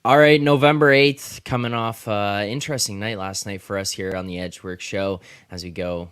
All right, November 8th, coming off interesting night last night for us here on the Edgework Show as we go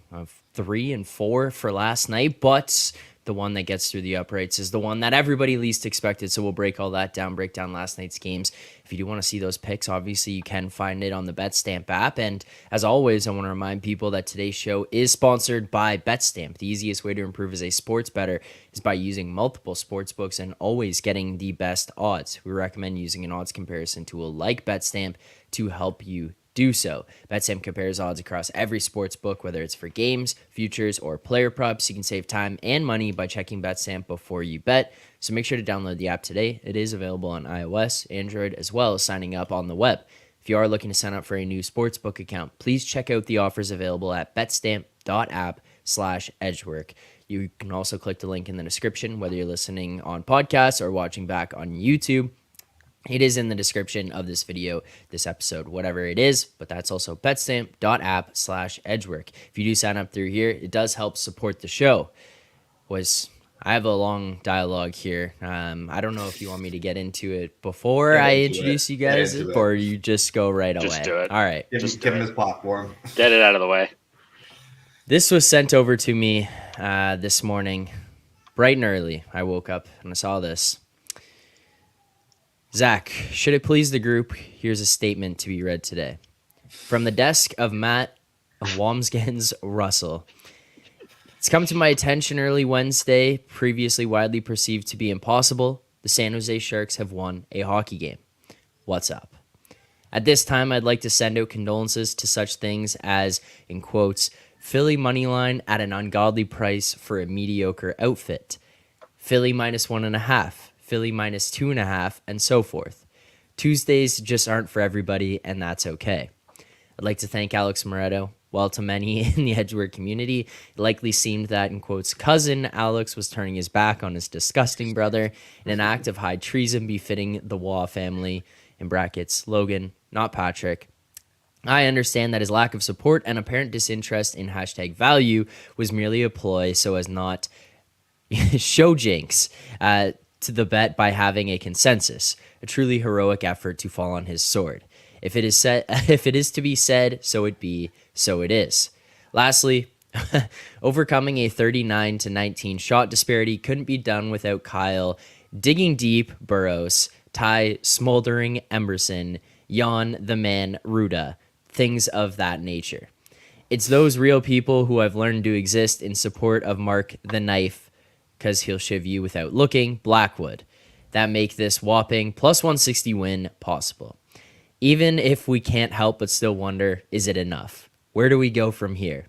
3 and 4 for last night, but the one that gets through the uprights is the one that everybody least expected, so we'll break all that down, break down last night's games. If you do want to see those picks, obviously you can find it on the BetStamp app, and as always, I want to remind people that today's show is sponsored by BetStamp. The easiest way to improve as a sports bettor is by using multiple sports books and always getting the best odds. We recommend using an odds comparison tool like BetStamp to help you do so. BetStamp compares odds across every sports book, whether it's for games, futures, or player props. You can save time and money by checking BetStamp before you bet. So make sure to download the app today. It is available on iOS, Android, as well as signing up on the web. If you are looking to sign up for a new sportsbook account, please check out the offers available at betstamp.app/edgework. You can also click the link in the description, whether you're listening on podcasts or watching back on YouTube. It is in the description of this video, this episode, whatever it is, but that's also betstamp.app/edgework. If you do sign up through here, it does help support the show. I have a long dialogue here. I don't know if you want me to get into it before I introduce you guys, or you just go right away. Just do it. All right. Just give him his platform. Get it out of the way. This was sent over to me this morning, bright and early. I woke up and I saw this. Zach, should it please the group, here's a statement to be read today. From the desk of Matt Wamsgens Russell. It's come to my attention early Wednesday, previously widely perceived to be impossible. The San Jose Sharks have won a hockey game. What's up? At this time, I'd like to send out condolences to such things as, in quotes, Philly moneyline at an ungodly price for a mediocre outfit. Philly -1.5. Philly -2.5, and so forth. Tuesdays just aren't for everybody, and that's okay. I'd like to thank Alex Moretto. While to many in the Edgework community, it likely seemed that, in quotes, cousin Alex was turning his back on his disgusting brother in an act of high treason befitting the Waugh family, in brackets, Logan, not Patrick. I understand that his lack of support and apparent disinterest in #value was merely a ploy so as not show jinx to the bet by having a consensus, a truly heroic effort to fall on his sword. If it is to be said, so it be, so it is. Lastly, overcoming a 39-19 shot disparity couldn't be done without Kyle digging deep, Burrows, Ty smoldering Emberson, Jan the man Ruda, things of that nature. It's those real people who I've learned to exist in support of Mark the Knife, because he'll shiv you without looking, Blackwood, that make this whopping +160 win possible. Even if we can't help but still wonder, is it enough? Where do we go from here?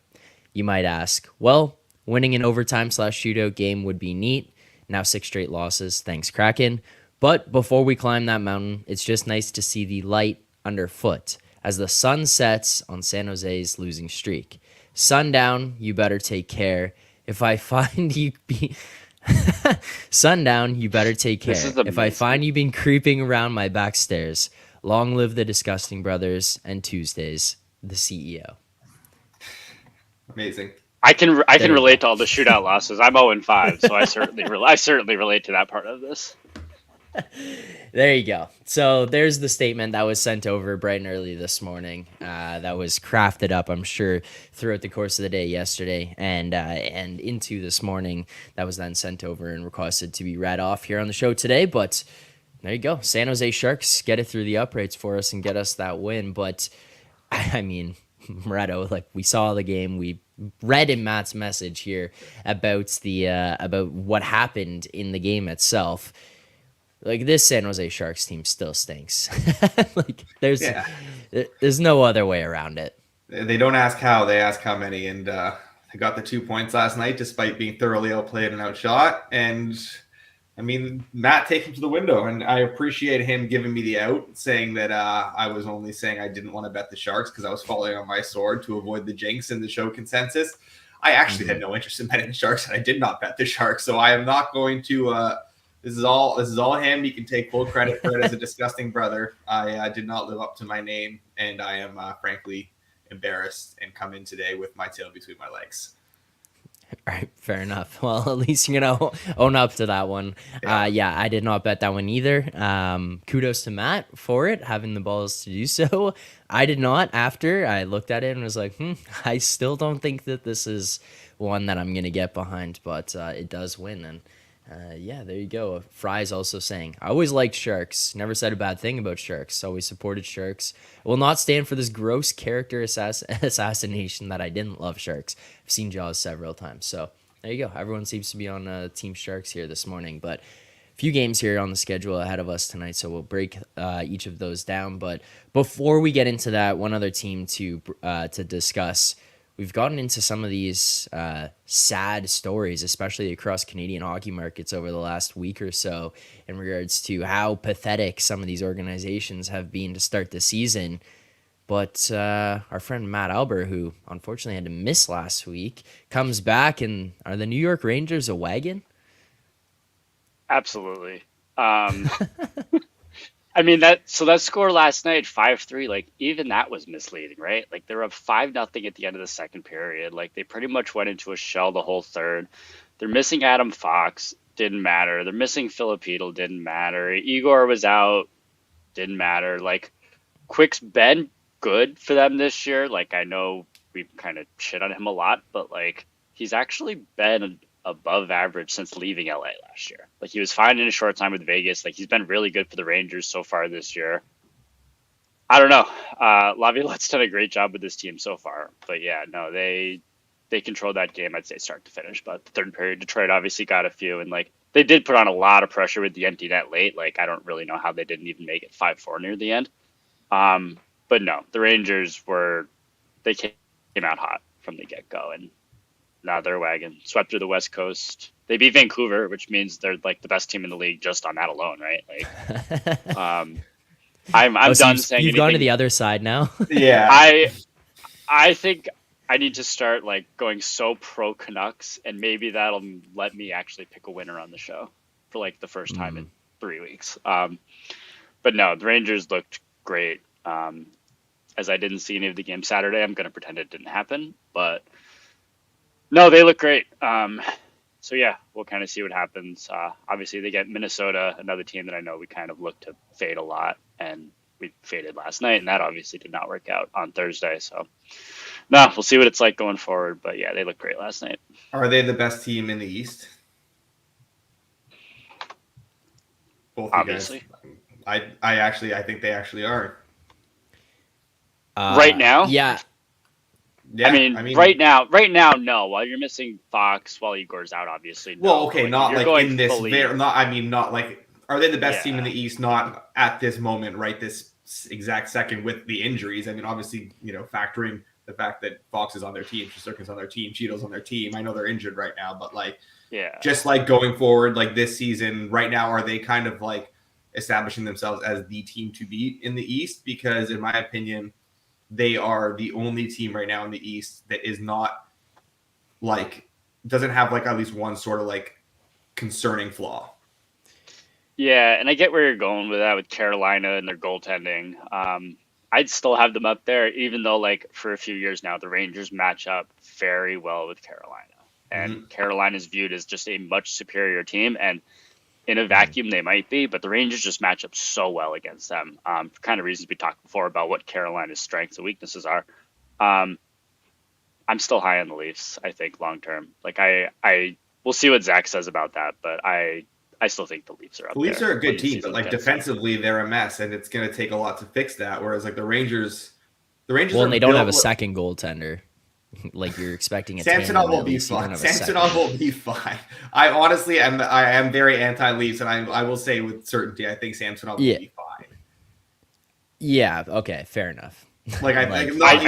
You might ask. Well, winning an overtime/shootout game would be neat. Now 6 straight losses, thanks Kraken. But before we climb that mountain, it's just nice to see the light underfoot as the sun sets on San Jose's losing streak. Sundown, you better take care. If I find you be... Sundown, you better take care. If I find you been creeping around my back stairs, long live the Disgusting Brothers and Tuesdays, the CEO. Amazing. I can relate to all the shootout losses. I'm 0-5, so I certainly relate to that part of this. There you go. So there's the statement that was sent over bright and early this morning. That was crafted up, I'm sure, throughout the course of the day yesterday and into this morning. That was then sent over and requested to be read off here on the show today. But there you go. San Jose Sharks get it through the uprights for us and get us that win. But I mean, Moretto, like, we saw the game. We read in Matt's message here about about what happened in the game itself. Like, this San Jose Sharks team still stinks. Like, there's no other way around it. They don't ask how, they ask how many. And they got the 2 points last night despite being thoroughly outplayed and outshot. And, I mean, Matt take him to the window. And I appreciate him giving me the out, saying that I was only saying I didn't want to bet the Sharks because I was falling on my sword to avoid the jinx in the show consensus. I actually had no interest in betting the Sharks, and I did not bet the Sharks. So I am not going to... This is all him. You can take full credit for it as a disgusting brother. I did not live up to my name, and I am frankly embarrassed and come in today with my tail between my legs. All right, fair enough. Well, at least you're gonna own up to that one. Yeah, I did not bet that one either. Kudos to Matt for it, having the balls to do so. I did not. After I looked at it and was like, I still don't think that this is one that I'm gonna get behind, but it does win, and yeah, there you go. Fry's also saying, I always liked Sharks. Never said a bad thing about Sharks. Always supported Sharks. Will not stand for this gross character assassination that I didn't love Sharks. I've seen Jaws several times. So there you go. Everyone seems to be on Team Sharks here this morning. But a few games here on the schedule ahead of us tonight, so we'll break each of those down. But before we get into that, one other team to discuss. We've gotten into some of these sad stories, especially across Canadian hockey markets over the last week or so, in regards to how pathetic some of these organizations have been to start the season. But our friend Matt Alber, who unfortunately had to miss last week, comes back, and are the New York Rangers a wagon? Absolutely. I mean, that score last night, 5-3, like even that was misleading, right? Like they were up 5-0 at the end of the second period. Like they pretty much went into a shell the whole third. They're missing Adam Fox, didn't matter. They're missing Filipino, didn't matter. Igor was out, didn't matter. Like Quick's been good for them this year. Like I know we've kind of shit on him a lot, but like he's actually been above average since leaving LA last year. Like he was fine in a short time with Vegas. Like he's been really good for the Rangers so far this year. I don't know. Laviolette's done a great job with this team so far. But yeah, no, they controlled that game, I'd say start to finish. But the third period, Detroit obviously got a few, and like they did put on a lot of pressure with the empty net late. Like I don't really know how they didn't even make it 5-4 near the end. But no, the Rangers they came out hot from the get-go, and now they're a wagon. Swept through the West Coast. They beat Vancouver, which means they're like the best team in the league just on that alone, right? Like, I'm done saying you've anything. gone to the other side now. Yeah. I think I need to start like going so pro Canucks, and maybe that'll let me actually pick a winner on the show for like the first time in 3 weeks. But no, the Rangers looked great. As I didn't see any of the game Saturday, I'm going to pretend it didn't happen, but no, they look great. So yeah, we'll kind of see what happens. Obviously, they get Minnesota, another team that I know we kind of look to fade a lot, and we faded last night, and that obviously did not work out on Thursday. So no, we'll see what it's like going forward. But yeah, they looked great last night. Are they the best team in the East? Both Obviously. You guys. I think they actually are. Right now? Yeah. Yeah, I mean, right now, no. While you're missing Fox, while Igor's out, obviously. No. Well, okay, Like, not you're like going in this. fully- Not like. Are they the best team in Yeah. the East? Not at this moment, right? This exact second with the injuries. I mean, obviously, factoring the fact that Fox is on their team, Shesterkin's on their team, Cheeto's on their team. I know they're injured right now, but like, yeah, just like going forward, like this season, right now, are they kind of like establishing themselves as the team to beat in the East? Because in my opinion, they are the only team right now in the East that is not like doesn't have like at least one sort of like concerning flaw. yeah, and I get where you're going with that with Carolina and their goaltending. I'd still have them up there, even though like for a few years now, the Rangers match up very well with Carolina, and Carolina is viewed as just a much superior team. And in a vacuum, they might be, but the Rangers just match up so well against them for kind of reasons we talked before about what Carolina's strengths and weaknesses are. I'm still high on the Leafs, I think, long term. Like we'll see what Zach says about that, but I still think the Leafs are up The Leafs there are a good when the team, season but like gets defensively, they're a mess, and it's going to take a lot to fix that. Whereas like the Rangers Well, are and they don't have a built- second goaltender. Like you're expecting a Samsonov tandem, will at be least you don't fine. have a second. Samsonov will be fine. I honestly am very anti-Leafs, and I will say with certainty, I think Samsonov will be fine. Yeah. Okay. Fair enough. Like I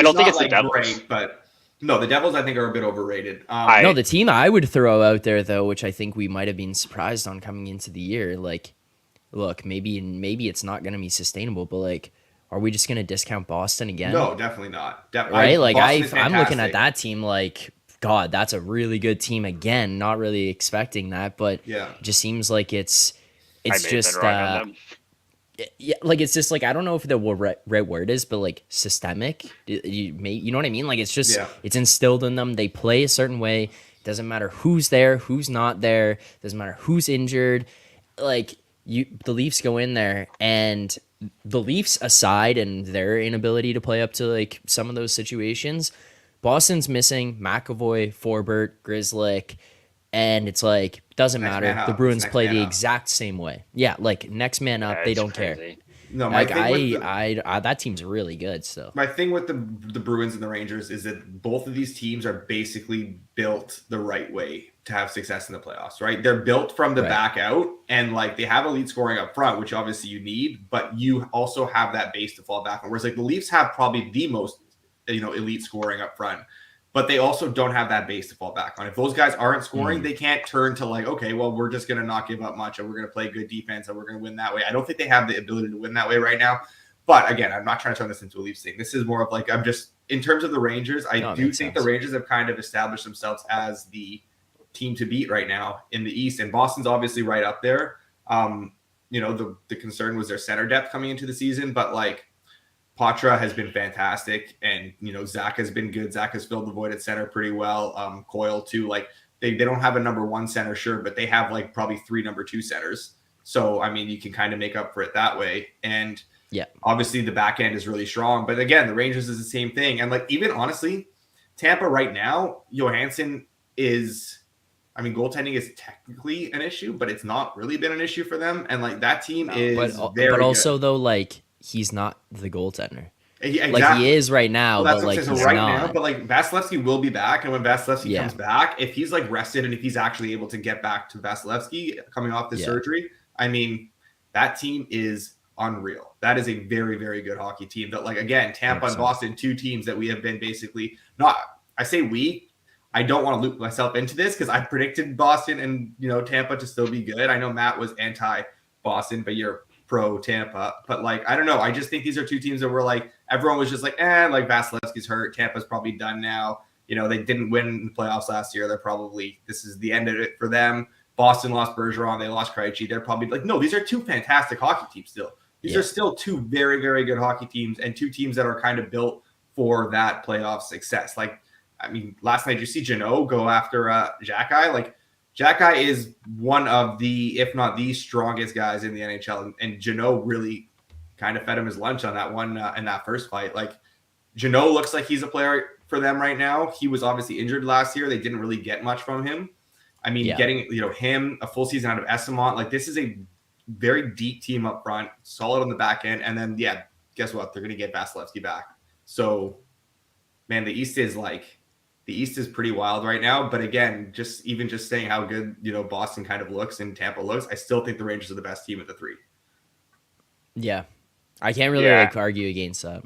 don't think it's the Devils. great, but no, the Devils I think are a bit overrated. No, the team I would throw out there though, which I think we might have been surprised on coming into the year, like, look, maybe it's not going to be sustainable, but like, are we just going to discount Boston again? No, definitely not. Right? Like Boston is I'm looking fantastic. at that team like, God, that's a really good team again. Not really expecting that, but Yeah. it just seems like it's I may have just been wrong on them. yeah, like it's just like I don't know if the right word is, but like systemic. You know what I mean? Like it's just Yeah. it's instilled in them. They play a certain way. Doesn't matter who's there, who's not there. Doesn't matter who's injured. Like the Leafs go in there, and the Leafs aside and their inability to play up to like some of those situations, Boston's missing McAvoy, Forbert, Grzelcyk, and it's like doesn't matter. The Bruins play the exact same way. Yeah, like next man up, they don't care. No, like I that team's really good still. My thing with the Bruins and the Rangers is that both of these teams are basically built the right way to have success in the playoffs, right? They're built from the back out, and like they have elite scoring up front, which obviously you need, but you also have that base to fall back on. Whereas like the Leafs have probably the most, elite scoring up front, but they also don't have that base to fall back on. If those guys aren't scoring, they can't turn to like, okay, well, we're just going to not give up much, and we're going to play good defense, and we're going to win that way. I don't think they have the ability to win that way right now. But again, I'm not trying to turn this into a Leafs thing. This is more of like, I'm just, in terms of the Rangers, I do think the Rangers have kind of established themselves as the team to beat right now in the East, and Boston's obviously right up there. The concern was their center depth coming into the season, but like Patra has been fantastic, and Zack has been good. Zack has filled the void at center pretty well. Coyle too. Like they don't have a number one center, sure, but they have like probably 3 number 2 centers. So I mean, you can kind of make up for it that way. And obviously the back end is really strong. But again, the Rangers is the same thing. And like even honestly, Tampa right now, Johansson is. I mean, goaltending is technically an issue, but it's not really been an issue for them. And like that team is very but also good. Though, like he's not the goaltender. Exactly. Like he is right now, well, but like he's right not. now. But like Vasilevsky will be back, and when Vasilevsky comes back, if he's like rested and if he's actually able to get back to Vasilevsky coming off the surgery, I mean, that team is unreal. That is a very, very good hockey team. That like again, Tampa 100%. And Boston, 2 teams that we have been basically not. I say we. I don't want to loop myself into this because I predicted Boston and Tampa to still be good. I know Matt was anti-Boston, but you're pro Tampa. But like I don't know. I just think these are 2 teams that were like everyone was just like like Vasilevsky's hurt. Tampa's probably done now. They didn't win in the playoffs last year. They're probably this is the end of it for them. Boston lost Bergeron. They lost Krejci. They're probably like no. These are 2 fantastic hockey teams still. These are still 2 very very good hockey teams and 2 teams that are kind of built for that playoff success. Like. I mean, last night you see Jeannot go after Xhekaj. Like Xhekaj is one of the, if not the strongest guys in the NHL, and Jeannot really kind of fed him his lunch on that one in that first fight. Like Jeannot looks like he's a player for them right now. He was obviously injured last year. They didn't really get much from him. I mean, getting him a full season out of Esamont, like this is a very deep team up front, solid on the back end, and then guess what? They're going to get Vasilevsky back. So, man, the East is pretty wild right now. But again, just saying how good, Boston kind of looks and Tampa looks, I still think the Rangers are the best team at the 3. Yeah. I can't really argue against that.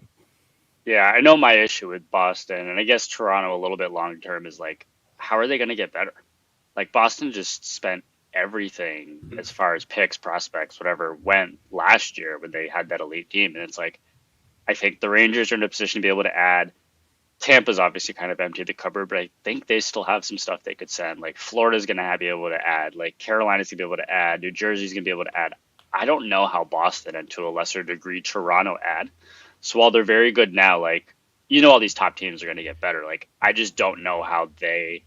Yeah, I know my issue with Boston, and I guess Toronto a little bit long term is like, how are they going to get better? Like Boston just spent everything as far as picks, prospects, whatever went last year when they had that elite team. And it's like, I think the Rangers are in a position to be able to add. Tampa's obviously kind of emptied the cupboard, but I think they still have some stuff they could send. Like Florida's going to be able to add. Like Carolina's going to be able to add. New Jersey's going to be able to add. I don't know how Boston and to a lesser degree Toronto add. So while they're very good now, like all these top teams are going to get better. Like I just don't know how they.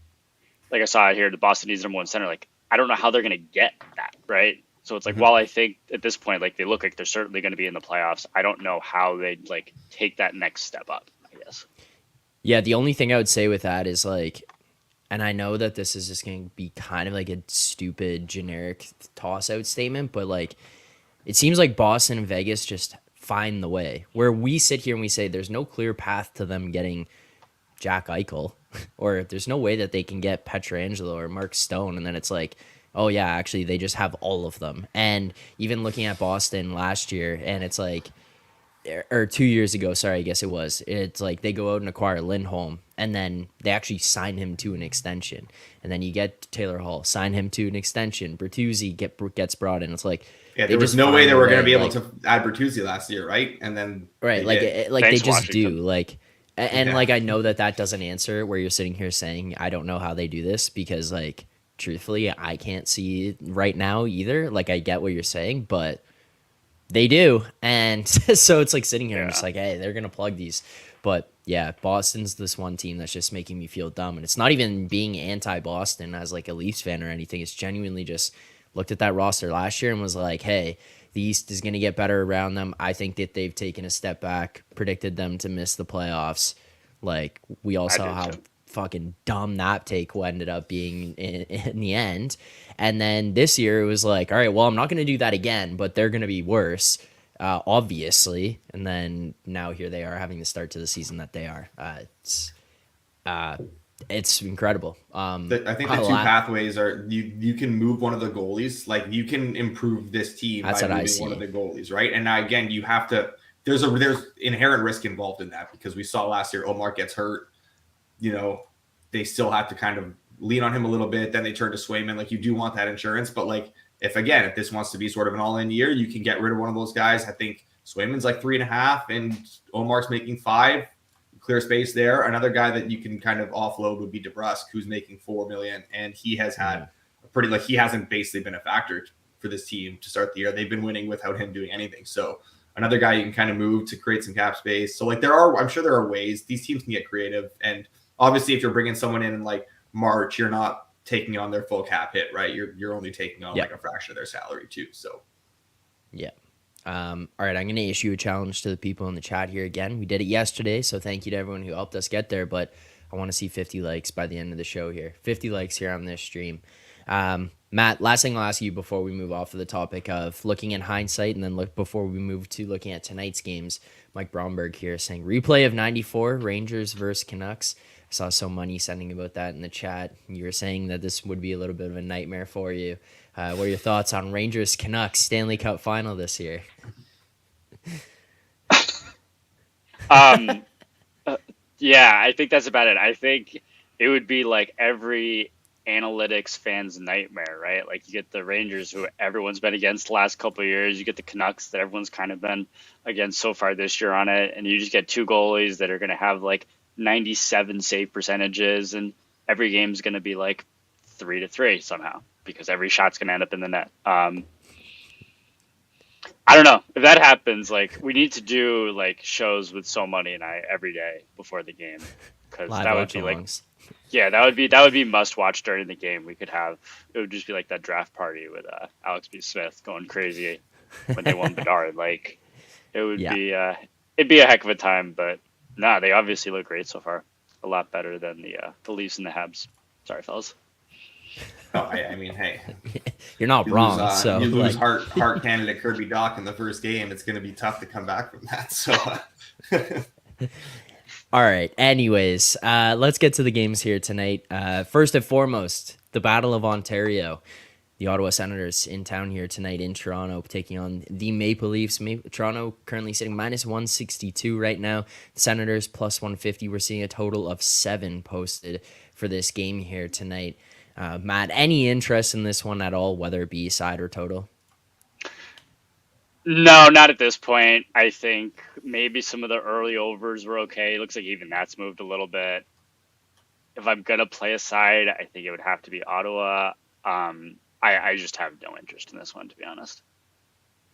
Like I saw it here, the Boston needs number 1 center. Like I don't know how they're going to get that right. So it's like while I think at this point like they look like they're certainly going to be in the playoffs, I don't know how they like take that next step up. I guess. Yeah, the only thing I would say with that is like, and I know that this is just going to be kind of like a stupid generic toss-out statement, but like, it seems like Boston and Vegas just find the way. Where we sit here and we say there's no clear path to them getting Jack Eichel, or there's no way that they can get Pietrangelo or Mark Stone, and then it's like, oh yeah, actually they just have all of them. And even looking at Boston last year, and it's like, or 2 years ago, sorry, I guess it was. It's like they go out and acquire Lindholm, and then they actually sign him to an extension. And then you get Taylor Hall, sign him to an extension. Bertuzzi gets brought in. It's like there was no way they were going to be able to add Bertuzzi last year, right? And then they just do like, and like I know that doesn't answer where you're sitting here saying I don't know how they do this because like truthfully I can't see right now either. Like I get what you're saying, but. They do, and so it's like sitting here and just like, hey, they're gonna plug these But yeah, Boston's this one team that's just making me feel dumb. And it's not even being anti-Boston as like a Leafs fan or anything. It's genuinely just looked at that roster last year and was like, hey, the East is going to get better around them. I think that they've taken a step back, predicted them to miss the playoffs. Like, we all saw how fucking dumb that take ended up being in the end. And then this year it was like, all right, well, I'm not going to do that again, but they're going to be worse. Obviously, and then now here they are having the start to the season that they are. It's incredible. I think the two pathways are you can move one of the goalies, like you can improve this team by moving one of the goalies, right? And now again, you have to. There's inherent risk involved in that because we saw last year Omar gets hurt. They still have to kind of lean on him a little bit. Then they turn to Swayman. Like you do want that insurance, but like. If this wants to be sort of an all-in year, you can get rid of one of those guys. I think Swayman's like 3.5 and Omar's making 5. Clear space there. Another guy that you can kind of offload would be DeBrusk, who's making $4 million, and he has had he hasn't basically been a factor for this team to start the year. They've been winning without him doing anything. So another guy you can kind of move to create some cap space. So like I'm sure there are ways these teams can get creative, and obviously if you're bringing someone in like March, you're not taking on their full cap hit, right? You're only taking on like a fraction of their salary too. So yeah. All right, I'm going to issue a challenge to the people in the chat here again. We did it yesterday, so thank you to everyone who helped us get there, but I want to see 50 likes by the end of the show here. 50 likes here on this stream. Matt, last thing I'll ask you before we move off of the topic of looking in hindsight, and then before we move to looking at tonight's games, Mike Bromberg here saying, replay of 94, Rangers versus Canucks. I saw so money sending about that in the chat. You were saying that this would be a little bit of a nightmare for you. What are your thoughts on Rangers Canucks Stanley Cup final this year? Yeah, I think that's about it. I think it would be like every analytics fan's nightmare, right? Like you get the Rangers who everyone's been against the last couple of years. You get the Canucks that everyone's kind of been against so far this year on it. And you just get two goalies that are going to have like 97 save percentages, and every game's going to be like 3-3 somehow because every shot's going to end up in the net. I don't know if that happens. Like we need to do like shows with So Money and I every day before the game because that would be like, yeah, that would be must watch during the game. We could have it would just be like that draft party with Alex B. Smith going crazy when they won Bedard. Like it would be it'd be a heck of a time, but. Nah, they obviously look great so far. A lot better than the Leafs and the Habs. Sorry, fellas. Oh, I mean, hey, you're not wrong. So you lose Hart candidate Kirby Dach in the first game. It's going to be tough to come back from that. So, all right. Anyways, let's get to the games here tonight. First and foremost, the Battle of Ontario. The Ottawa Senators in town here tonight in Toronto, taking on the Maple Leafs. Toronto currently sitting minus 162 right now. The Senators plus 150. We're seeing a total of 7 posted for this game here tonight. Matt, any interest in this one at all, whether it be side or total? No, not at this point. I think maybe some of the early overs were okay. It looks like even that's moved a little bit. If I'm going to play a side, I think it would have to be Ottawa. I just have no interest in this one, to be honest.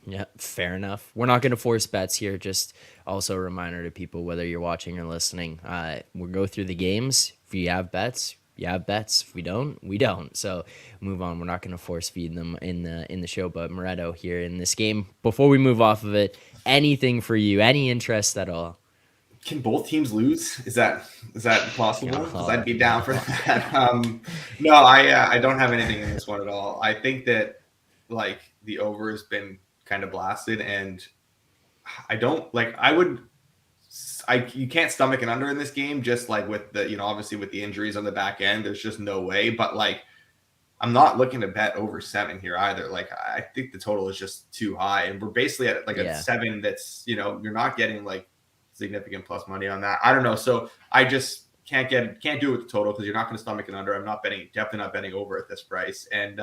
Yeah, fair enough. We're not going to force bets here. Just also a reminder to people, whether you're watching or listening, we'll go through the games. If you have bets, you have bets. If we don't, we don't. So move on. We're not going to force feed them in the show. But Moretto here in this game, before we move off of it, anything for you? Any interest at all? Can both teams lose? Is that possible? Because I'd be down for that. No, I don't have anything in this one at all. I think that like the over has been kind of blasted, and I don't like. You can't stomach an under in this game. Just like with the obviously with the injuries on the back end, there's just no way. But like, I'm not looking to bet over 7 here either. Like, I think the total is just too high, and we're basically at like a 7. That's you're not getting like significant plus money on that. I don't know. So I just can't do it with the total because you're not going to stomach it under. I'm not betting, definitely not betting over at this price. And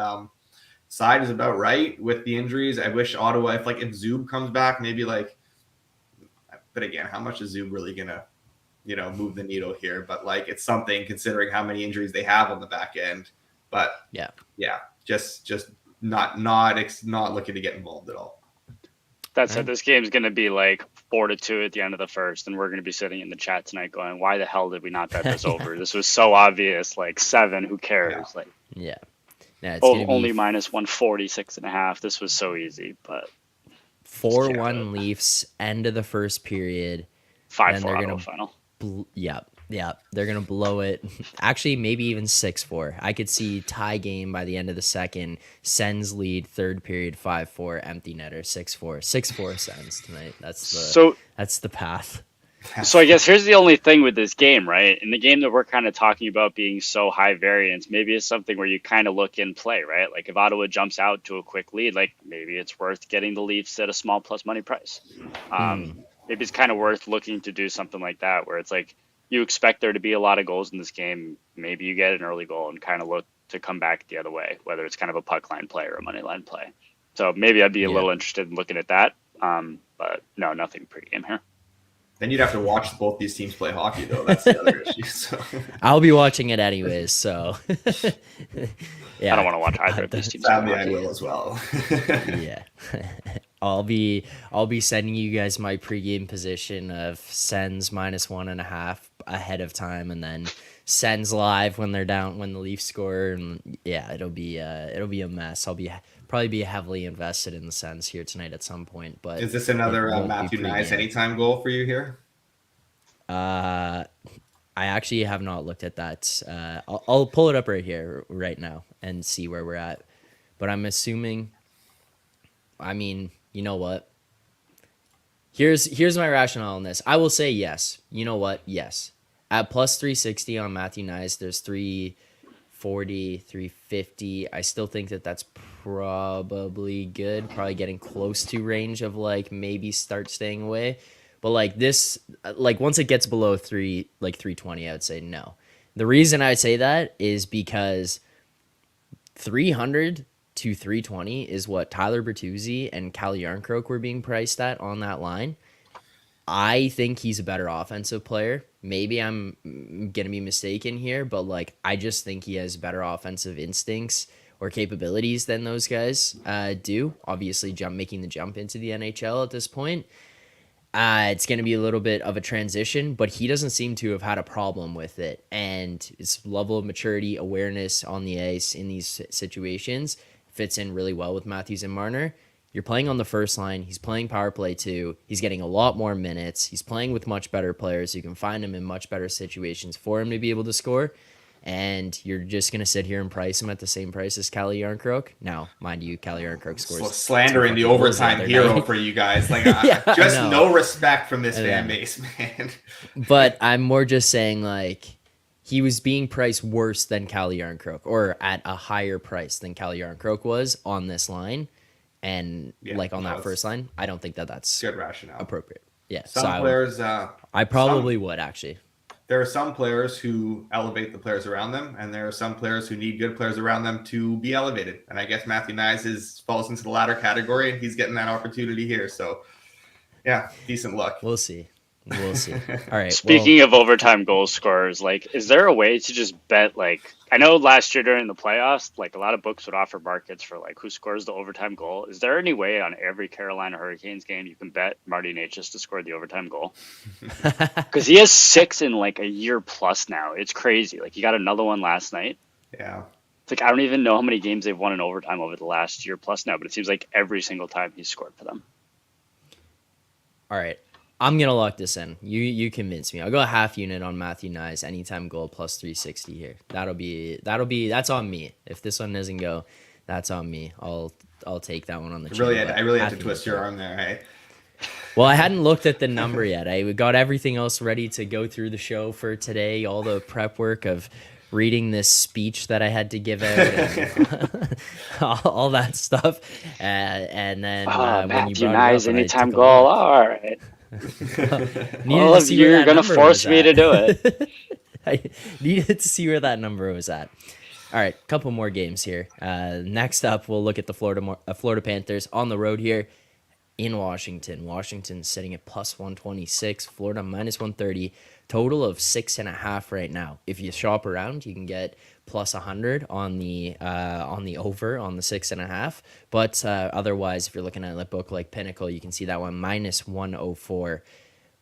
side is about right with the injuries. I wish Ottawa, if Zub comes back, maybe like, but again, how much is Zub really going to, move the needle here? But like, it's something considering how many injuries they have on the back end. But yeah, just not looking to get involved at all. That said, this game's going to be like 4-2 at the end of the first, and we're going to be sitting in the chat tonight going, "Why the hell did we not bet this over? This was so obvious. Like 7, who cares? Like, yeah, it's gonna be only minus 146.5. This was so easy, but 4-1 Leafs end of the first period. 5-4 Ottawa final. Yeah, they're gonna blow it. Actually, maybe even 6-4. I could see tie game by the end of the second. Sens lead third period 5-4. Empty netter 6-4. 6-4 Sens tonight. That's the path. So I guess here's the only thing with this game, right? In the game that we're kind of talking about being so high variance, maybe it's something where you kind of look in play, right? Like if Ottawa jumps out to a quick lead, like maybe it's worth getting the Leafs at a small plus money price. Maybe it's kind of worth looking to do something like that where it's like, you expect there to be a lot of goals in this game. Maybe you get an early goal and kind of look to come back the other way, whether it's kind of a puck line play or a money line play. So maybe I'd be a little interested in looking at that. But no, nothing pregame here. Then you'd have to watch both these teams play hockey, though. That's the other issue. So. I'll be watching it anyways, so yeah. I don't want to watch either of these teams. Sadly, I will as well. Yeah. I'll be sending you guys my pregame position of Sens -1.5 ahead of time, and then Sens live when they're down when the Leafs score, and yeah, it'll be a mess. I'll probably be heavily invested in the Sens here tonight at some point. But is this another Matthew Knies anytime goal for you here? I actually have not looked at that. I'll pull it up right here right now and see where we're at. But I'm assuming. I mean, you know what? Here's my rationale on this. I will say yes. You know what? Yes. At plus 360 on Matthew Knies, there's 340, 350. I still think that's probably good. Probably getting close to range of like maybe start staying away. But like this, like once it gets below 320, I would say no. The reason I would say that is because 300 to 320 is what Tyler Bertuzzi and Calle Jarnkrok were being priced at on that line. I think he's a better offensive player. Maybe I'm going to be mistaken here, but like I just think he has better offensive instincts or capabilities than those guys do. Obviously, making the jump into the NHL at this point. It's going to be a little bit of a transition, but he doesn't seem to have had a problem with it. And his level of maturity, awareness on the ice in these situations fits in really well with Matthews and Marner. You're playing on the first line. He's playing power play too. He's getting a lot more minutes. He's playing with much better players. You can find him in much better situations for him to be able to score. And you're just going to sit here and price him at the same price as Calle Jarnkrok. Now, mind you, Calle Jarnkrok scores. So slandering the overtime hero for you guys. Like, no respect from this fan base, man. But I'm more just saying, like, he was being priced worse than Calle Jarnkrok, or at a higher price than Calle Jarnkrok was on this line. And like on that first line, I don't think that's good rationale. Appropriate. Yeah. Some players, I probably would actually. There are some players who elevate the players around them, and there are some players who need good players around them to be elevated. And I guess Matthew Knies falls into the latter category, and he's getting that opportunity here. So, yeah, decent luck. We'll see. All right. Speaking of overtime goal scorers, like, is there a way to just bet, like, I know last year during the playoffs, like, a lot of books would offer markets for, like, who scores the overtime goal. Is there any way on every Carolina Hurricanes game you can bet Marty Necas to score the overtime goal? Because he has 6 in, like, a year plus now. It's crazy. Like, he got another one last night. Yeah. It's like, I don't even know how many games they've won in overtime over the last year plus now, but it seems like every single time he's scored for them. All right. I'm going to lock this in. You convince me. I'll go a half unit on Matthew Knies, anytime goal plus 360 here. That's on me. If this one doesn't go, that's on me. I'll take that one on the chin. I really had to twist your arm there, hey? Well, I hadn't looked at the number yet. I got everything else ready to go through the show for today, all the prep work of reading this speech that I had to give out and all that stuff. And then when you brought it up, anytime goal, all right. All of you are going to force me to do it. I needed to see where that number was at. All right, a couple more games here. Next up, we'll look at the Florida Panthers on the road here. in Washington. Washington's sitting at plus 126, Florida minus 130, total of 6.5 right now. If you shop around, you can get plus 100 on the over on the 6.5. But otherwise, if you're looking at a book like Pinnacle, you can see that one minus 104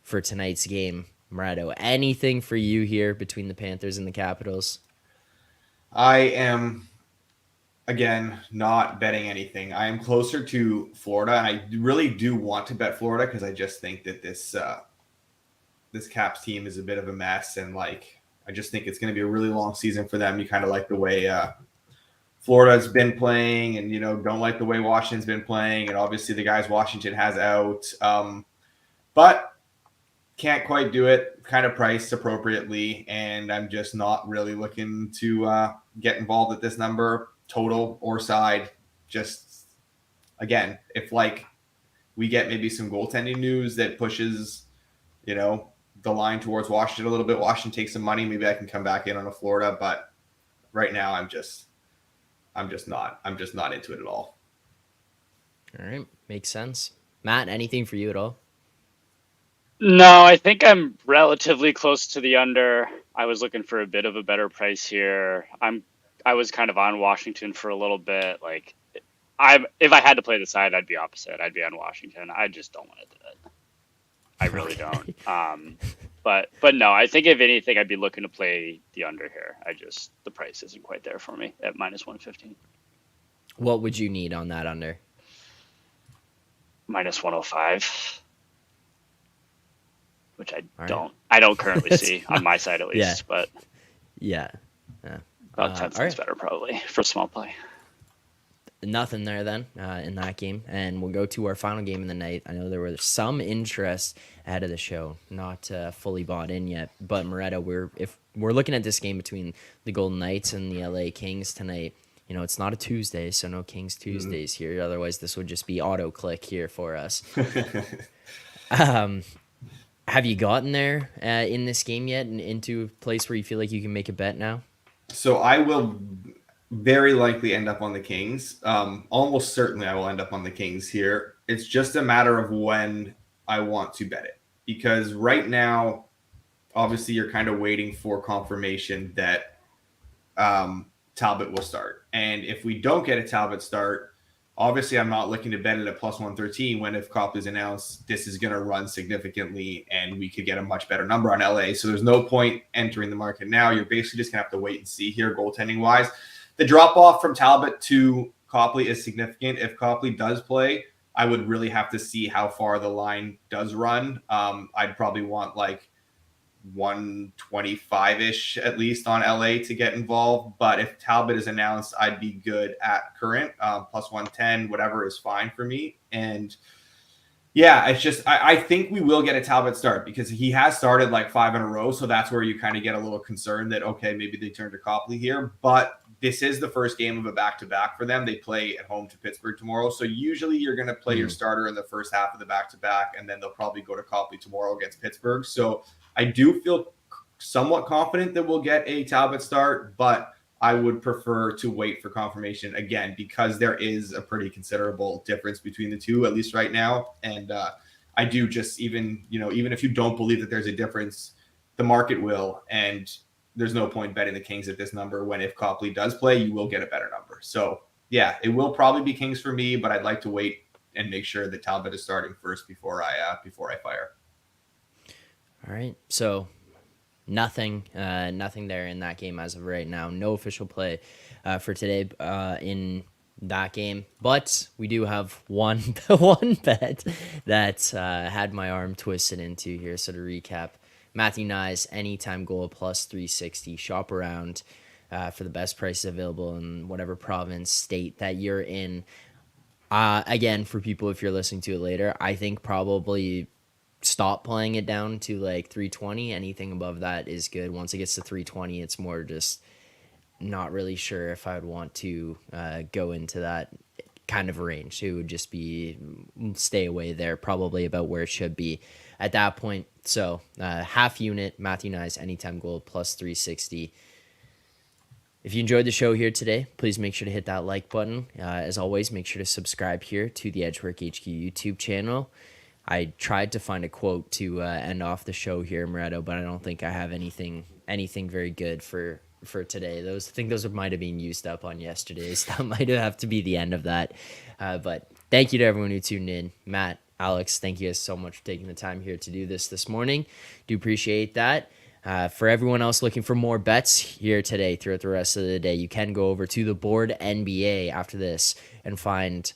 for tonight's game. Moretto, anything for you here between the Panthers and the Capitals? I am, again, not betting anything. I am closer to Florida, and I really do want to bet Florida because I just think that this Caps team is a bit of a mess, and like I just think it's going to be a really long season for them. You kind of like the way Florida's been playing, and don't like the way Washington's been playing, and obviously the guys Washington has out, but can't quite do it. Kind of priced appropriately, and I'm just not really looking to get involved at this number, total or side. Just again, if like we get maybe some goaltending news that pushes, the line towards Washington a little bit, Washington takes some money, maybe I can come back in on a Florida. But right now, I'm just not into it at all. All right, makes sense. Matt, anything for you at all? No, I think I'm relatively close to the under. I was looking for a bit of a better price here. I was kind of on Washington for a little bit. Like, if I had to play the side, I'd be opposite. I'd be on Washington. I just don't want to do it. I really don't. But no, I think if anything, I'd be looking to play the under here. The price isn't quite there for me at minus 115. What would you need on that under? Minus 105. Which All I don't currently see on my side at least, Yeah. but Yeah. about 10 all cents right. better probably for small play. Nothing there then in that game, and we'll go to our final game of the night. I know there was some interest ahead of the show, not fully bought in yet, but Moretto, if we're looking at this game between the Golden Knights and the LA Kings tonight, it's not a Tuesday, so no Kings Tuesdays here. Otherwise, this would just be auto click here for us. Have you gotten there in this game yet, and into a place where you feel like you can make a bet now? So I will very likely end up on the Kings. Almost certainly I will end up on the Kings here. It's just a matter of when I want to bet it. Because right now, obviously, you're kind of waiting for confirmation that Talbot will start. And if we don't get a Talbot start, obviously I'm not looking to bet it at plus 113 when if Copley's announced this is going to run significantly and we could get a much better number on LA. So there's no point entering the market now. You're basically just going to have to wait and see here goaltending wise. The drop off from Talbot to Copley is significant. If Copley does play, I would really have to see how far the line does run. I'd probably want like 125-ish at least on LA to get involved. But if Talbot is announced, I'd be good at current. Plus 110, whatever is fine for me. And yeah, it's just I think we will get a Talbot start because he has started like 5 in a row. So that's where you kind of get a little concerned that, okay, maybe they turn to Copley here. But this is the first game of a back-to-back for them. They play at home to Pittsburgh tomorrow. So usually you're going to play your starter in the first half of the back-to-back, and then they'll probably go to Copley tomorrow against Pittsburgh. So I do feel somewhat confident that we'll get a Talbot start, but I would prefer to wait for confirmation again because there is a pretty considerable difference between the two, at least right now. And I do just even if you don't believe that there's a difference, the market will. And there's no point betting the Kings at this number when if Copley does play, you will get a better number. So yeah, it will probably be Kings for me, but I'd like to wait and make sure that Talbot is starting first before I fire. All right, so nothing there in that game as of right now. No official play for today in that game, but we do have one bet that had my arm twisted into here. So to recap, Matthew Nyes anytime goal plus 360. Shop around for the best prices available in whatever province, state that you're in. Again, for people if you're listening to it later, I think probably stop playing it down to like 320. Anything above that is good. Once it gets to 320, it's more just not really sure if I'd want to go into that kind of range. It would just be stay away there, probably about where it should be at that point. So half unit, Matthew Nyes anytime goal plus 360 If you enjoyed the show here today, please make sure to hit that like button. As always, make sure to subscribe here to the Edgework HQ YouTube channel. I tried to find a quote to end off the show here, Moretto, but I don't think I have anything very good for today. I think those might have been used up on yesterday's. That might have to be the end of that. But thank you to everyone who tuned in. Matt, Alex, thank you guys so much for taking the time here to do this morning. Do appreciate that. For everyone else looking for more bets here today throughout the rest of the day, you can go over to the board NBA after this and find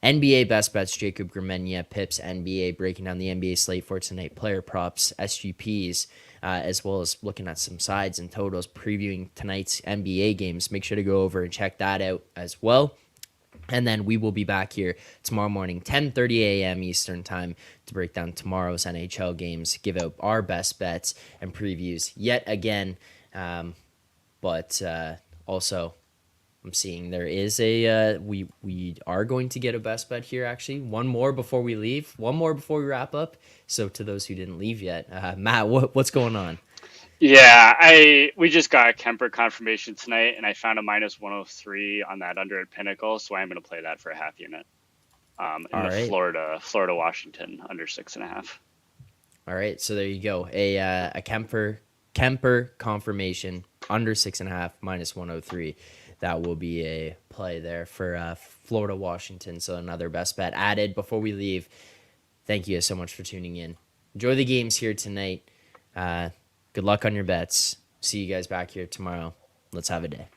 NBA best bets, Jacob Grimenia, Pips NBA, breaking down the NBA slate for tonight, player props, SGPs, as well as looking at some sides and totals, previewing tonight's NBA games. Make sure to go over and check that out as well. And then we will be back here tomorrow morning, 10:30 a.m. Eastern time, to break down tomorrow's NHL games, give out our best bets and previews yet again. But also, I'm seeing there is we are going to get a best bet here, actually. One more before we leave. One more before we wrap up. So to those who didn't leave yet, Matt, what's going on? Yeah, we just got a Kemper confirmation tonight, and I found a -103 on that under at Pinnacle, so I'm going to play that for a half unit. Florida Washington under 6.5. All right, so there you go. A Kemper confirmation under 6.5 -103. That will be a play there for Florida Washington. So another best bet added before we leave. Thank you guys so much for tuning in. Enjoy the games here tonight. Good luck on your bets. See you guys back here tomorrow. Let's have a day.